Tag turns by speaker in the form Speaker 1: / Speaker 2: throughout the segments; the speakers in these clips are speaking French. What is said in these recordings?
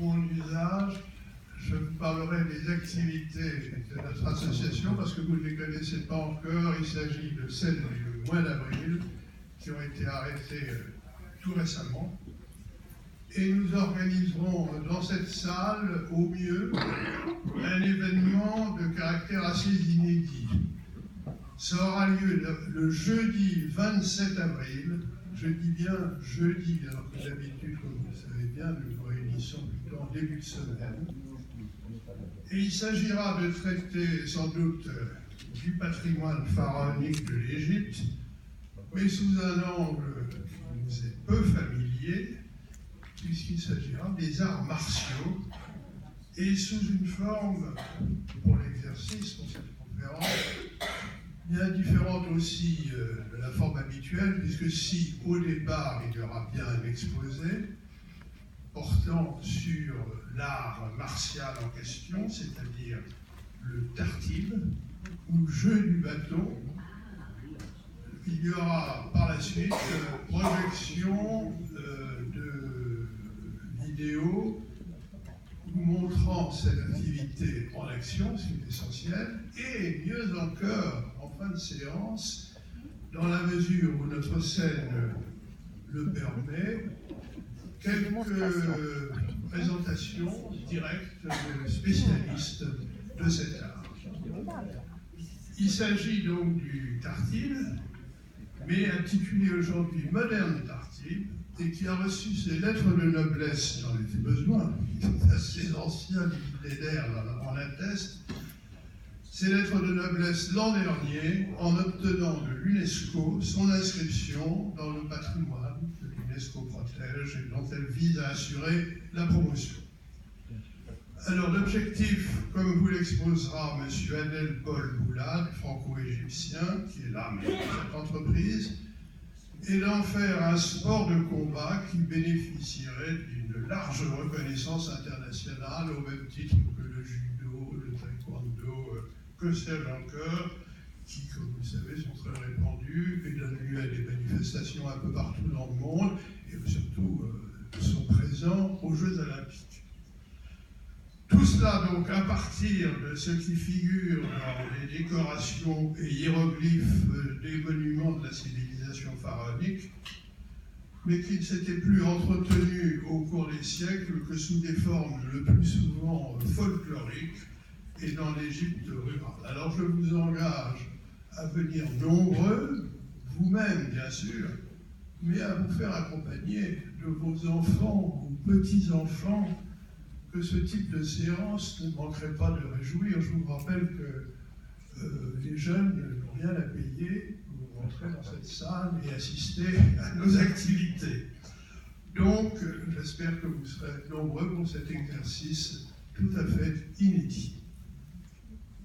Speaker 1: mon usage, je vous parlerai des activités de notre association parce que vous ne les connaissez pas encore. Il s'agit de celles du mois d'avril qui ont été arrêtées tout récemment. Et nous organiserons dans cette salle, au mieux, un événement de caractère assez inédit. Ça aura lieu le jeudi 27 avril. Je dis bien jeudi, alors que d'habitude, comme vous le savez bien, nous nous réunissons plutôt en début de semaine. Et il s'agira de traiter sans doute du patrimoine pharaonique de l'Égypte, mais sous un angle qui nous est peu familier, puisqu'il s'agira des arts martiaux, et sous une forme, pour l'exercice, pour cette conférence, bien différente aussi de la forme habituelle, puisque si au départ il y aura bien un exposé portant sur l'art martial en question, c'est-à-dire le tartib, ou jeu du bâton, il y aura par la suite projection de vidéos nous montrant cette activité en action, ce qui est essentiel, et mieux encore, en fin de séance, dans la mesure où notre scène le permet, quelques présentations directes de spécialistes de cet art. Il s'agit donc du tartib, mais intitulé aujourd'hui Moderne Tartib, et qui a reçu ses lettres de noblesse, il en était besoin, assez ancien, les millénaires en attestent, ses lettres de noblesse l'an dernier, en obtenant de l'UNESCO son inscription dans le patrimoine que l'UNESCO protège et dont elle vise à assurer la promotion. Alors l'objectif, comme vous l'exposera M. Adel Paul Boulad, franco-égyptien, qui est l'âme de cette entreprise, et d'en faire un sport de combat qui bénéficierait d'une large reconnaissance internationale au même titre que le judo, le taekwondo, que sais-je encore, qui, comme vous le savez, sont très répandus et donnent lieu à des manifestations un peu partout dans le monde et surtout sont présents aux Jeux Olympiques. Tout cela donc à partir de ce qui figure dans les décorations et hiéroglyphes des monuments de la civilisation pharaonique, mais qui ne s'était plus entretenu au cours des siècles que sous des formes le plus souvent folkloriques et dans l'Égypte rurale. Alors je vous engage à venir nombreux, vous-même bien sûr, mais à vous faire accompagner de vos enfants ou petits-enfants, que ce type de séance ne manquerait pas de réjouir. Je vous rappelle que les jeunes n'ont rien à payer pour entrer dans cette salle et assister à nos activités. Donc, j'espère que vous serez nombreux pour cet exercice tout à fait inédit.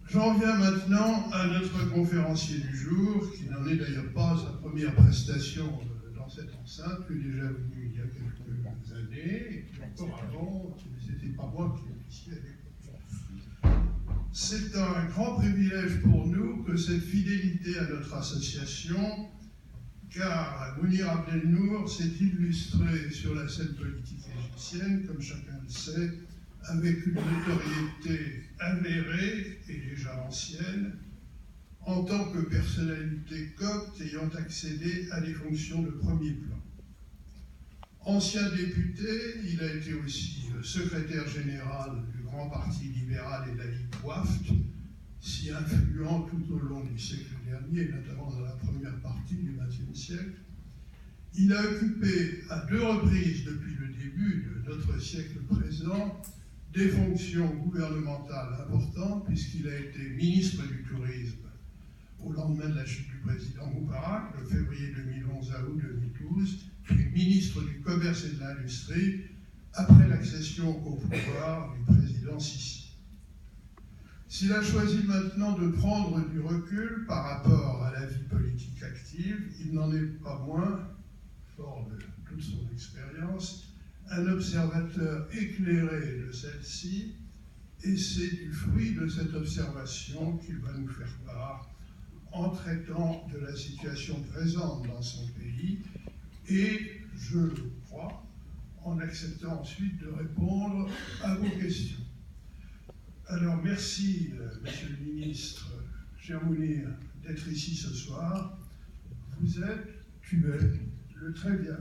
Speaker 1: J'en viens maintenant à notre conférencier du jour, qui n'en est d'ailleurs pas sa première prestation dans cette enceinte, qui est déjà venu il y a quelques années, et qui encore avant, c'était pas moi qui officiais à l'époque. C'est un grand privilège pour nous que cette fidélité à notre association, car Mounir Abdelnour s'est illustré sur la scène politique égyptienne, comme chacun le sait, avec une notoriété avérée et déjà ancienne, en tant que personnalité copte ayant accédé à des fonctions de premier plan. Ancien député, il a été aussi secrétaire général du grand parti libéral et laïque WAFT, si influent tout au long du siècle dernier, notamment dans la première partie du XXe siècle. Il a occupé à 2 reprises depuis le début de notre siècle présent des fonctions gouvernementales importantes, puisqu'il a été ministre du Tourisme au lendemain de la chute du président Moubarak, de février 2011 à août 2012, puis ministre du Commerce et de l'Industrie, après l'accession au pouvoir du président Sisi. S'il a choisi maintenant de prendre du recul par rapport à la vie politique active, il n'en est pas moins, fort de toute son expérience, un observateur éclairé de celle-ci, et c'est du fruit de cette observation qu'il va nous faire part en traitant de la situation présente dans son pays et, je crois, en acceptant ensuite de répondre à vos questions. Alors merci, Monsieur le Ministre, cher Mounir, d'être ici ce soir. Tu es le très bien.